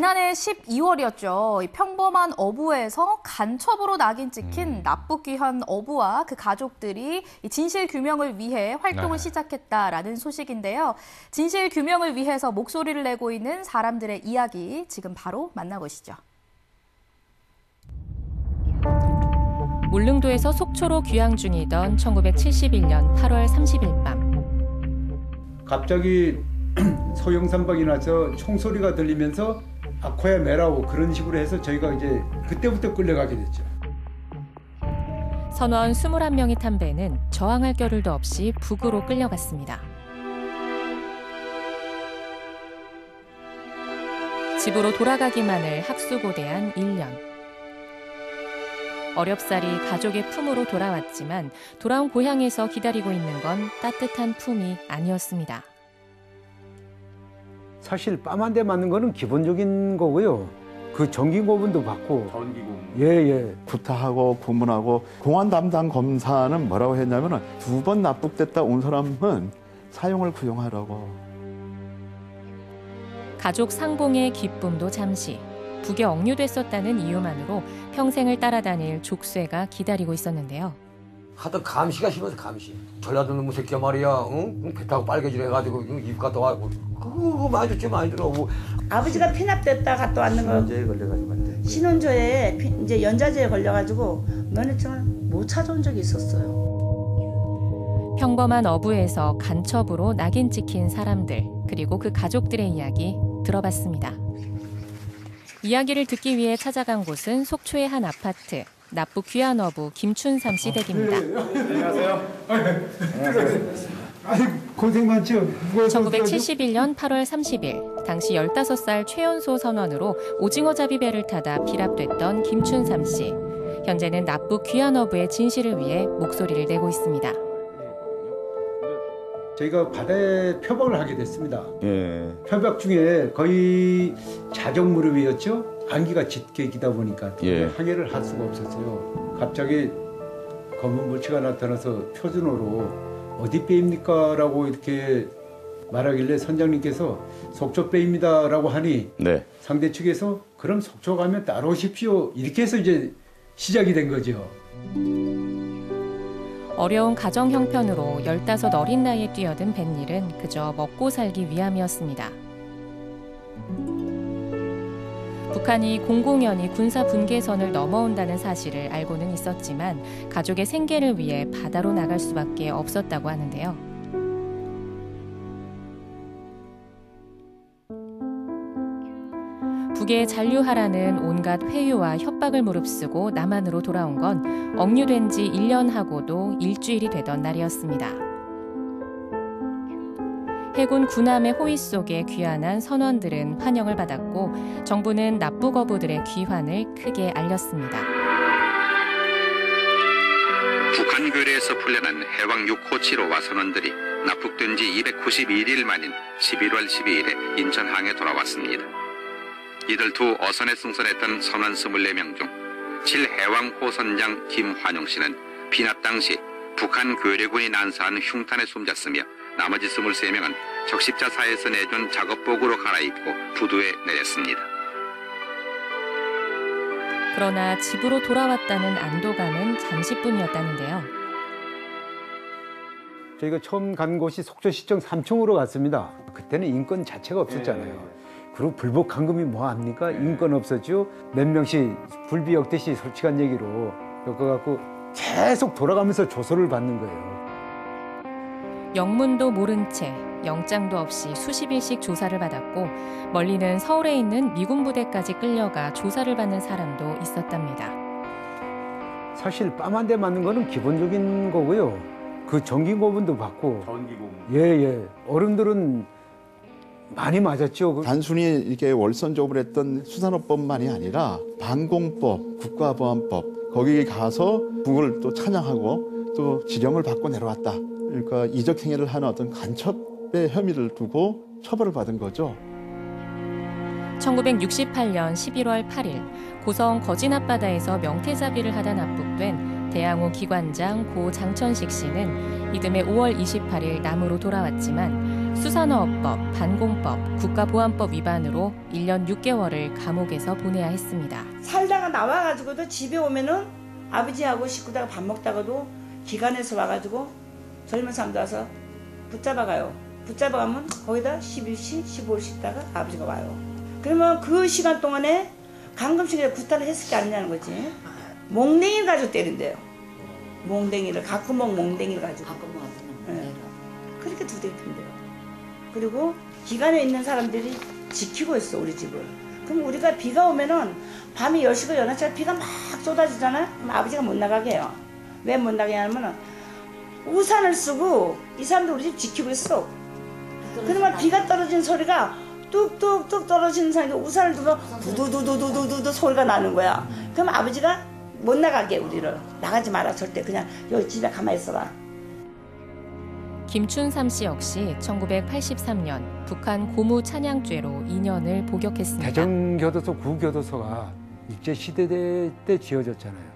지난해 12월이었죠. 평범한 어부에서 간첩으로 낙인 찍힌 납북귀환 어부와 그 가족들이 진실 규명을 위해 활동을 시작했다라는 소식인데요. 진실 규명을 위해서 목소리를 내고 있는 사람들의 이야기 지금 바로 만나보시죠. 울릉도에서 속초로 귀향 중이던 1971년 8월 30일 밤. 갑자기 소형선박이 나서 총소리가 들리면서 아코야 메라오 그런 식으로 해서 저희가 이제 그때부터 끌려가게 됐죠. 선원 21명이 탄 배는 저항할 겨를도 없이 북으로 끌려갔습니다. 집으로 돌아가기만을 학수고대한 1년. 어렵사리 가족의 품으로 돌아왔지만 돌아온 고향에서 기다리고 있는 건 따뜻한 품이 아니었습니다. 사실 뺨 한 대 맞는 거는 기본적인 거고요. 그 전기고문도 받고. 전기고문. 예. 구타하고 고문하고 공안 담당 검사는 뭐라고 했냐면은 2번 납북됐다 온 사람은 사형을 구형하라고. 가족 상봉의 기쁨도 잠시. 북에 억류됐었다는 이유만으로 평생을 따라다닐 족쇄가 기다리고 있었는데요. 하도 감시가 심해서 감시. 전라도 놈의 새끼야 말이야. 응? 배 타고 빨개지려 해가지고 입 갔다 와고. 그거 많이 좋지 많이 들어. 아버지가 피납됐다 갔다 왔는 거. 연좌에 걸려가지고 안 돼. 신혼조에 이제 연좌제에 걸려가지고 너네처럼 못 찾아온 적이 있었어요. 평범한 어부에서 간첩으로 낙인 찍힌 사람들 그리고 그 가족들의 이야기 들어봤습니다. 이야기를 듣기 위해 찾아간 곳은 속초의 한 아파트. 납북 귀환 어부 김춘삼 씨 댁입니다. 안녕하세요. 아이고, 고생 많죠. 1971년 8월 30일, 당시 15살 최연소 선원으로 오징어잡이 배를 타다 피랍됐던 김춘삼 씨. 현재는 납북 귀환 어부의 진실을 위해 목소리를 내고 있습니다. 저희가 바다에 표박을 하게 됐습니다. 예. 표박 중에 거의 자정 무렵이었죠. 안기가 짙게 기다 보니까 항해를 할 수가 없었어요. 갑자기 검은 물체가 나타나서 표준어로 어디 배입니까? 라고 이렇게 말하길래 선장님께서 속초 배입니다. 라고 하니 상대 측에서 그럼 속초 가면 따라오십시오. 이렇게 해서 이제 시작이 된 거죠. 어려운 가정 형편으로 15 어린 나이에 뛰어든 뱃일은 그저 먹고 살기 위함이었습니다. 북한이 공공연히 군사 분계선을 넘어온다는 사실을 알고는 있었지만 가족의 생계를 위해 바다로 나갈 수밖에 없었다고 하는데요. 북에 잔류하라는 온갖 회유와 협박을 무릅쓰고 남한으로 돌아온 건 억류된 지 1년 하고도 일주일이 되던 날이었습니다. 해군 군함의 호위 속에 귀환한 선원들은 환영을 받았고 정부는 납북 어부들의 귀환을 크게 알렸습니다. 북한 교례에서 풀려난 해왕 6호 7호와 선원들이 납북된 지 291일 만인 11월 12일에 인천항에 돌아왔습니다. 이들 두 어선에 승선했던 선원 24명 중 7해왕호 선장 김환용 씨는 피납 당시 북한 교례군이 난사한 흉탄에 숨졌으며 나머지 23명은 적십자사에서 내준 작업복으로 갈아입고 부두에 내렸습니다. 그러나 집으로 돌아왔다는 안도감은 잠시뿐이었다는데요. 저희가 처음 간 곳이 속초시청 3층으로 갔습니다. 그때는 인권 자체가 없었잖아요. 그리고 불복 감금이 뭐합니까? 인권 없었죠. 몇 명씩 불비역듯이 솔직한 얘기로 엮어갖고 계속 돌아가면서 조소를 받는 거예요. 영문도 모른 채 영장도 없이 수십 일씩 조사를 받았고 멀리는 서울에 있는 미군 부대까지 끌려가 조사를 받는 사람도 있었답니다. 사실 뺨 한 대 맞는 거는 기본적인 거고요. 그 전기고문도 받고. 전기고문. 예. 어른들은 많이 맞았죠. 단순히 이렇게 월선적으로 했던 수산업법만이 아니라 방공법, 국가보안법 거기에 가서 북을 또 찬양하고 또 지령을 받고 내려왔다. 그러니까 이적 행위를 하는 어떤 간첩의 혐의를 두고 처벌을 받은 거죠. 1968년 11월 8일 고성 거진 앞바다에서 명태잡이를 하다 납북된 대항호 기관장 고 장천식 씨는 이듬해 5월 28일 남으로 돌아왔지만 수산어업법, 반공법, 국가보안법 위반으로 1년 6개월을 감옥에서 보내야 했습니다. 살다가 나와가지고도 집에 오면은 아버지하고 식구다가 밥 먹다가도 기관에서 와가지고 젊은 사람들 와서 붙잡아가요. 붙잡아가면 거기다 11시, 15시 있다가 아버지가 와요. 그러면 그 시간 동안에 강금식에 구타를 했을 게 아니냐는 거지. 몽댕이를 가지고 때린대요. 몽댕이를, 가꾸먹 몽댕이를 가지고. 네. 그렇게 두들긴대요. 그리고 기관에 있는 사람들이 지키고 있어, 우리 집을. 그럼 우리가 비가 오면은 밤에 10시가 11시에 비가 막 쏟아지잖아요. 그럼 아버지가 못 나가게 해요. 왜 못 나가게 하냐면은 우산을 쓰고 이 사람들 우리 집 지키고 있어. 그러면 비가 떨어지는 소리가 뚝뚝뚝 떨어지는 사이에 우산을 두면 두두두두두두두 소리가 나는 거야. 그럼 아버지가 못 나가게 우리를. 나가지 마라 절대. 그냥 여기 집에 가만히 있어봐. 김춘삼 씨 역시 1983년 북한 고무 찬양죄로 2년을 복역했습니다. 대전교도소 구교도소가 일제시대 때 지어졌잖아요.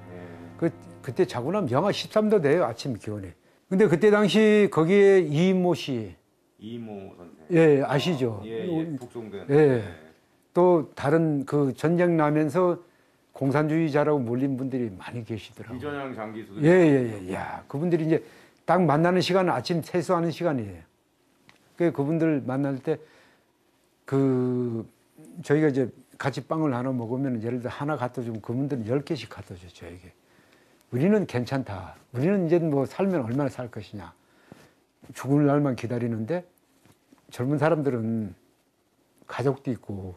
그때 자고 나면 영하 13도 돼요, 아침 기온에. 근데 그때 당시 거기에 이인모 씨. 이인모 선생. 예, 아시죠? 북송된. 예. 또 다른 그 전쟁 나면서 공산주의자라고 몰린 분들이 많이 계시더라고요. 이전영 장기수도. 예. 야, 그분들이 이제 딱 만나는 시간은 아침 세수하는 시간이에요. 그분들 만날 때 저희가 이제 같이 빵을 나눠 먹으면 예를 들어 하나 갖다 주면 그분들은 10개씩 갖다 줘요, 저에게. 우리는 괜찮다. 우리는 이제 뭐 살면 얼마나 살 것이냐. 죽을 날만 기다리는데 젊은 사람들은 가족도 있고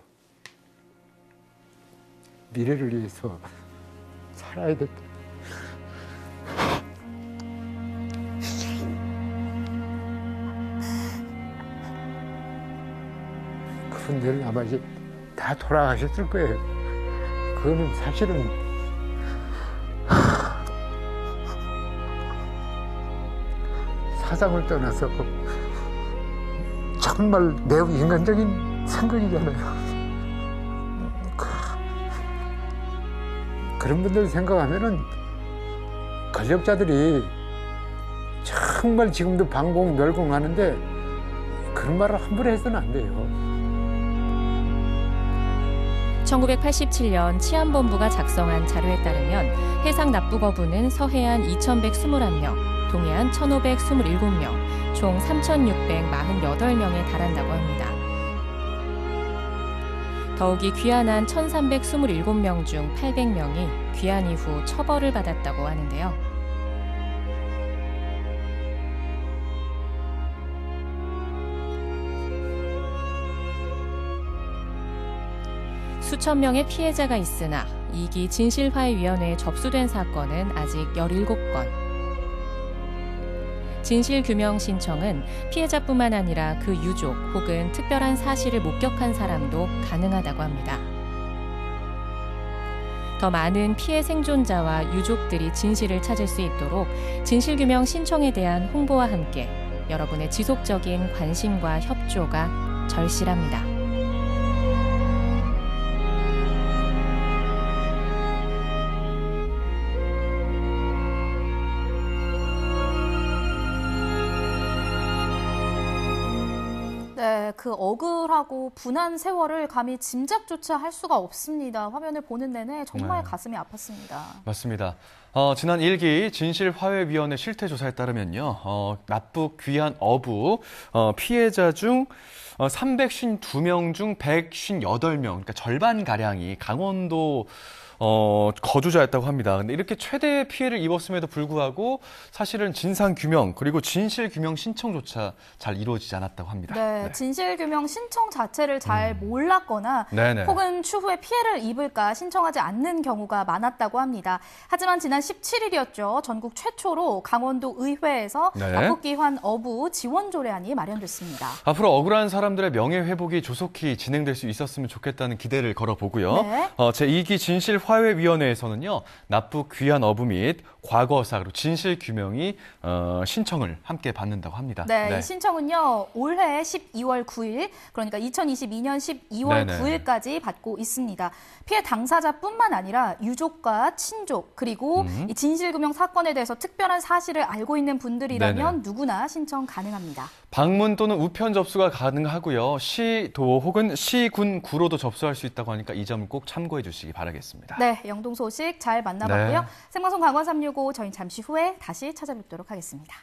미래를 위해서 살아야 된다. 그분들은 아마 이제 다 돌아가셨을 거예요. 그거는 사실은 사상을 떠나서 정말 매우 인간적인 생각이잖아요. 그런 분들 생각하면은 권력자들이 정말 지금도 반공 멸공하는데 그런 말을 함부로 해서는 안 돼요. 1987년 치안본부가 작성한 자료에 따르면 해상 납북어부는 서해안 2,121명, 동해안 1,527명, 총 3,648명에 달한다고 합니다. 더욱이 귀환한 1,327명 중 800명이 귀환 이후 처벌을 받았다고 하는데요. 수천 명의 피해자가 있으나 2기 진실화해위원회에 접수된 사건은 아직 17건. 진실규명 신청은 피해자뿐만 아니라 그 유족 혹은 특별한 사실을 목격한 사람도 가능하다고 합니다. 더 많은 피해 생존자와 유족들이 진실을 찾을 수 있도록 진실규명 신청에 대한 홍보와 함께 여러분의 지속적인 관심과 협조가 절실합니다. 네, 그 억울하고 분한 세월을 감히 짐작조차 할 수가 없습니다. 화면을 보는 내내 정말 가슴이 아팠습니다. 맞습니다. 지난 1기 진실화해위원회 실태조사에 따르면요. 납북 귀환 어부 피해자 중 352명 중 158명, 그러니까 절반가량이 강원도 거주자였다고 합니다. 근데 이렇게 최대 피해를 입었음에도 불구하고 사실은 진상규명 그리고 진실규명 신청조차 잘 이루어지지 않았다고 합니다. 네, 진실규명 신청 자체를 잘 몰랐거나 혹은 추후에 피해를 입을까 신청하지 않는 경우가 많았다고 합니다. 하지만 지난 17일이었죠. 전국 최초로 강원도 의회에서 납북귀환 어부 지원 조례안이 마련됐습니다. 앞으로 억울한 사람들의 명예회복이 조속히 진행될 수 있었으면 좋겠다는 기대를 걸어보고요. 제2기 진실화해위원회에서는요. 납북 귀환 어부 및 과거사 그리고 진실규명이 신청을 함께 받는다고 합니다. 이 신청은요. 올해 12월 9일, 그러니까 2022년 12월 네네. 9일까지 받고 있습니다. 피해 당사자뿐만 아니라 유족과 친족, 그리고 이 진실규명 사건에 대해서 특별한 사실을 알고 있는 분들이라면 네네. 누구나 신청 가능합니다. 방문 또는 우편 접수가 가능하고요. 시도 혹은 시군 구로도 접수할 수 있다고 하니까 이 점 꼭 참고해 주시기 바라겠습니다. 네, 영동 소식 잘 만나봤고요. 네. 생방송 강원 365 저희는 잠시 후에 다시 찾아뵙도록 하겠습니다.